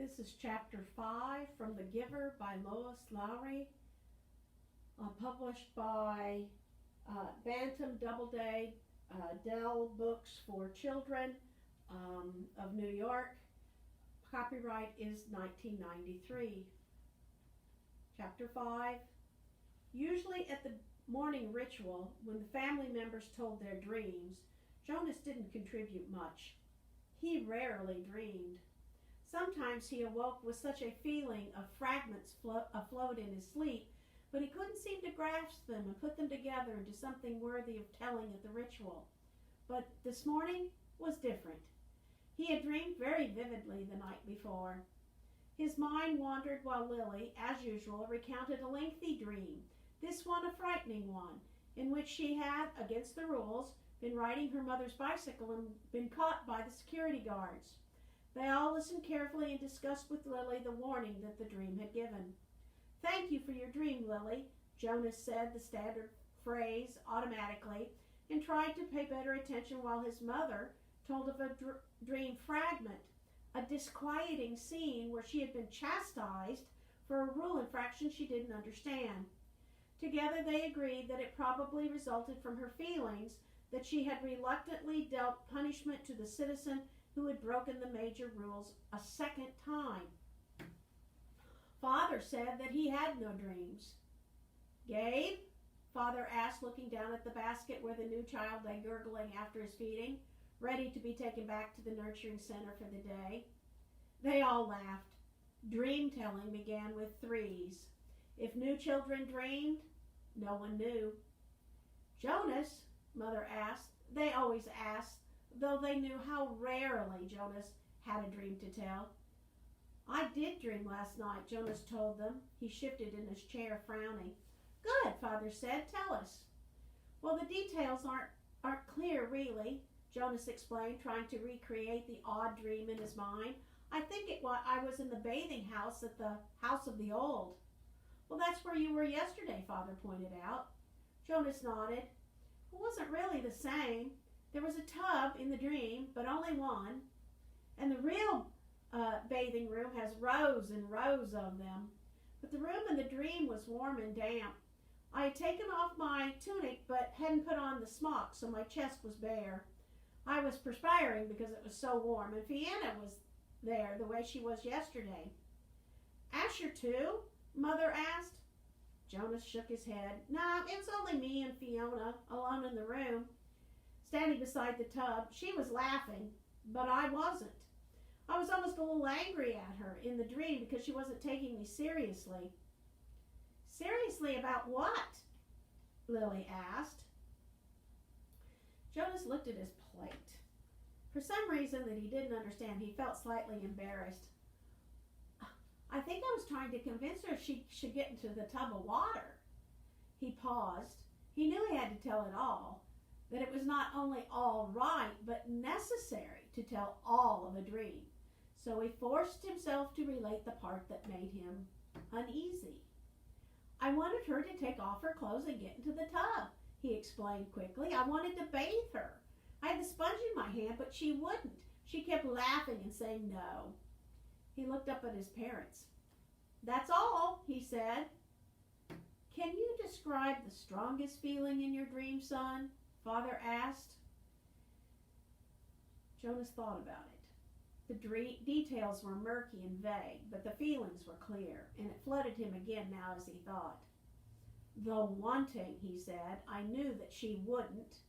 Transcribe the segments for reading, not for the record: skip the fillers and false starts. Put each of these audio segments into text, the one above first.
This is chapter 5 from The Giver by Lois, Lowry, published by Bantam Doubleday, Dell Books for Children of New York. Copyright is 1993. Chapter 5. Usually at the morning ritual, when the family members told their dreams, Jonas didn't contribute much. He rarely dreamed. Sometimes he awoke with such a feeling of fragments afloat in his sleep, but he couldn't seem to grasp them and put them together into something worthy of telling at the ritual. But this morning was different. He had dreamed very vividly the night before. His mind wandered while Lily, as usual, recounted a lengthy dream, this one a frightening one, in which she had, against the rules, been riding her mother's bicycle and been caught by the security guards. They all listened carefully and discussed with Lily the warning that the dream had given. "Thank you for your dream, Lily," Jonas said the standard phrase automatically and tried to pay better attention while his mother told of a dream fragment, a disquieting scene where she had been chastised for a rule infraction she didn't understand. Together they agreed that it probably resulted from her feelings that she had reluctantly dealt punishment to the citizen who had broken the major rules a second time. Father said that he had no dreams. "Gabe?" Father asked, looking down at the basket where the new child lay gurgling after his feeding, ready to be taken back to the nurturing center for the day. They all laughed. Dream-telling began with threes. If new children dreamed, no one knew. "Jonas?" Mother asked. They always asked, though they knew how rarely Jonas had a dream to tell. "I did dream last night," Jonas told them. He shifted in his chair, frowning. "Good," Father said. "Tell us." "Well, the details aren't clear, really," Jonas explained, trying to recreate the odd dream in his mind. "I think I was in the bathing house at the House of the Old." "Well, that's where you were yesterday," Father pointed out. Jonas nodded. "It wasn't really the same. There was a tub in the dream, but only one. And the real bathing room has rows and rows of them. But the room in the dream was warm and damp. I had taken off my tunic but hadn't put on the smock, so my chest was bare. I was perspiring because it was so warm, and Fiona was there the way she was yesterday." "Asher too?" Mother asked. Jonas shook his head. "No, it was only me and Fiona alone in the room, standing beside the tub. She was laughing, but I wasn't. I was almost a little angry at her in the dream because she wasn't taking me seriously." "Seriously about what?" Lily asked. Jonas looked at his plate. For some reason that he didn't understand, he felt slightly embarrassed. "I think I was trying to convince her she should get into the tub of water." He paused. He knew he had to tell it all, that it was not only all right, but necessary to tell all of a dream. So he forced himself to relate the part that made him uneasy. "I wanted her to take off her clothes and get into the tub," he explained quickly. "I wanted to bathe her. I had the sponge in my hand, but she wouldn't. She kept laughing and saying no." He looked up at his parents. "That's all," he said. "Can you describe the strongest feeling in your dream, son?" Father asked. Jonas thought about it. The details were murky and vague, but the feelings were clear, and it flooded him again now as he thought. "The wanting," he said. "I knew that she wouldn't,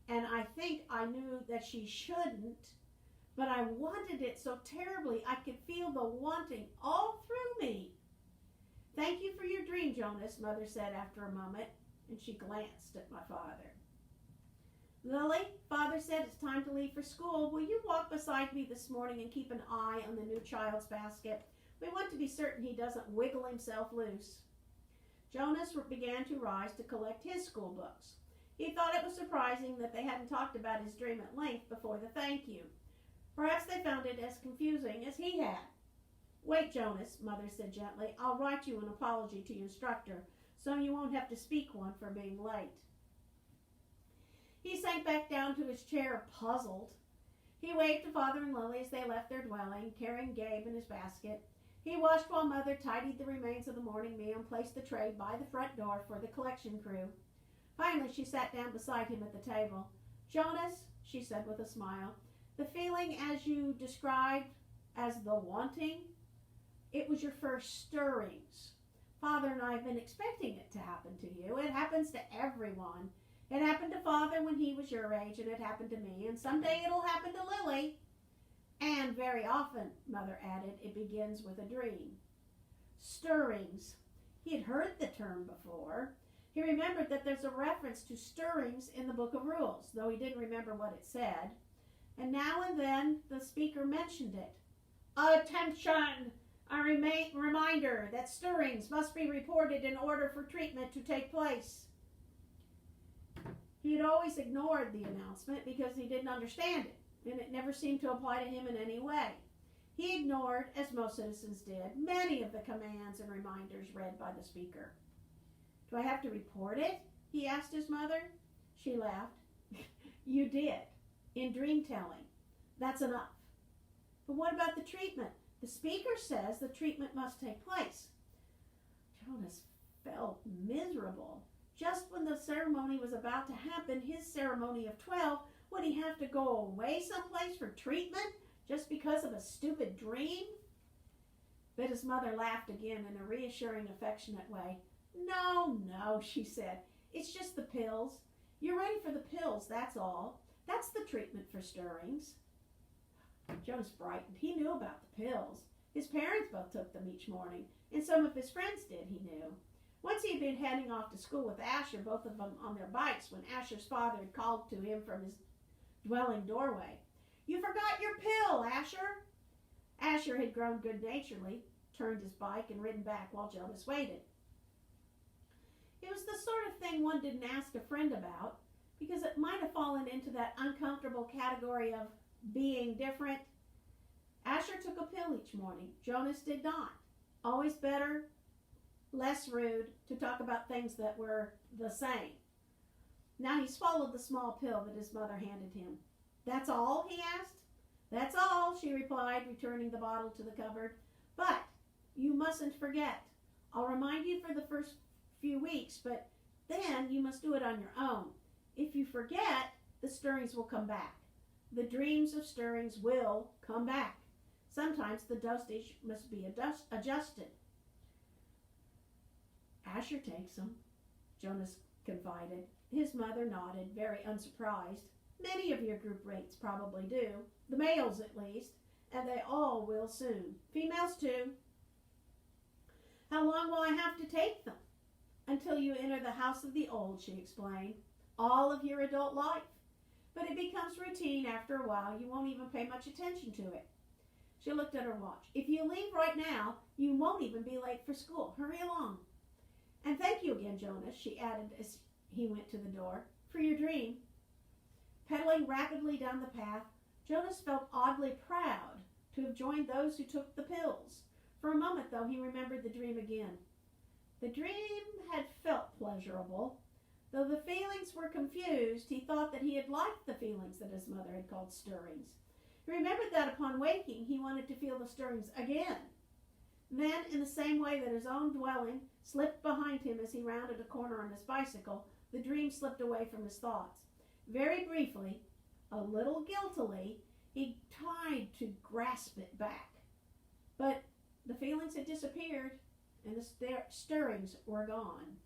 and I think I knew that she shouldn't, but I wanted it so terribly I could feel the wanting all through me." "Thank you for your dream, Jonas," Mother said after a moment, and she glanced at my father. "Lily," Father said, "it's time to leave for school. Will you walk beside me this morning and keep an eye on the new child's basket? We want to be certain he doesn't wiggle himself loose." Jonas began to rise to collect his school books. He thought it was surprising that they hadn't talked about his dream at length before the thank you. Perhaps they found it as confusing as he had. "Wait, Jonas," Mother said gently. "I'll write you an apology to your instructor, so you won't have to speak one for being late." He sank back down to his chair, puzzled. He waved to Father and Lily as they left their dwelling, carrying Gabe in his basket. He watched while Mother tidied the remains of the morning meal and placed the tray by the front door for the collection crew. Finally, she sat down beside him at the table. "Jonas," she said with a smile, "the feeling as you described as the wanting, it was your first stirrings. Father and I have been expecting it to happen to you. It happens to everyone. It happened to Father when he was your age, and it happened to me, and someday it'll happen to Lily. And very often," Mother added, "it begins with a dream." Stirrings. He had heard the term before. He remembered that there's a reference to stirrings in the Book of Rules, though he didn't remember what it said. And now and then the speaker mentioned it. "Attention! A reminder that stirrings must be reported in order for treatment to take place." He had always ignored the announcement because he didn't understand it, and it never seemed to apply to him in any way. He ignored, as most citizens did, many of the commands and reminders read by the speaker. "Do I have to report it?" he asked his mother. She laughed. "You did, in dream telling. That's enough. But what about the treatment? The speaker says the treatment must take place." Jonas felt miserable. Just when the ceremony was about to happen, his ceremony of 12, would he have to go away someplace for treatment just because of a stupid dream? But his mother laughed again in a reassuring, affectionate way. No, she said. "It's just the pills. You're ready for the pills, that's all. That's the treatment for stirrings." Jonas brightened. He knew about the pills. His parents both took them each morning, and some of his friends did, he knew. Once he had been heading off to school with Asher, both of them on their bikes, when Asher's father had called to him from his dwelling doorway. "You forgot your pill, Asher." Asher had grown good-naturedly, turned his bike, and ridden back while Jonas waited. It was the sort of thing one didn't ask a friend about, because it might have fallen into that uncomfortable category of being different. Asher took a pill each morning. Jonas did not. Always better, less rude, to talk about things that were the same. Now he swallowed the small pill that his mother handed him. "That's all?" he asked. "That's all," she replied, returning the bottle to the cupboard. "But you mustn't forget. I'll remind you for the first few weeks, but then you must do it on your own. If you forget, the stirrings will come back. The dreams of stirrings will come back. Sometimes the dosage must be adjusted." "Asher takes them," Jonas confided. His mother nodded, very unsurprised. "Many of your group mates probably do, the males at least, and they all will soon. Females too." "How long will I have to take them?" "Until you enter the house of the old," she explained. "All of your adult life. But it becomes routine after a while. You won't even pay much attention to it." She looked at her watch. "If you leave right now, you won't even be late for school. Hurry along. And thank you again, Jonas," she added as he went to the door, "for your dream." Pedaling rapidly down the path, Jonas felt oddly proud to have joined those who took the pills. For a moment, though, he remembered the dream again. The dream had felt pleasurable. Though the feelings were confused, he thought that he had liked the feelings that his mother had called stirrings. He remembered that upon waking, he wanted to feel the stirrings again. Then, in the same way that his own dwelling slipped behind him as he rounded a corner on his bicycle, the dream slipped away from his thoughts. Very briefly, a little guiltily, he tried to grasp it back. But the feelings had disappeared, and the stirrings were gone.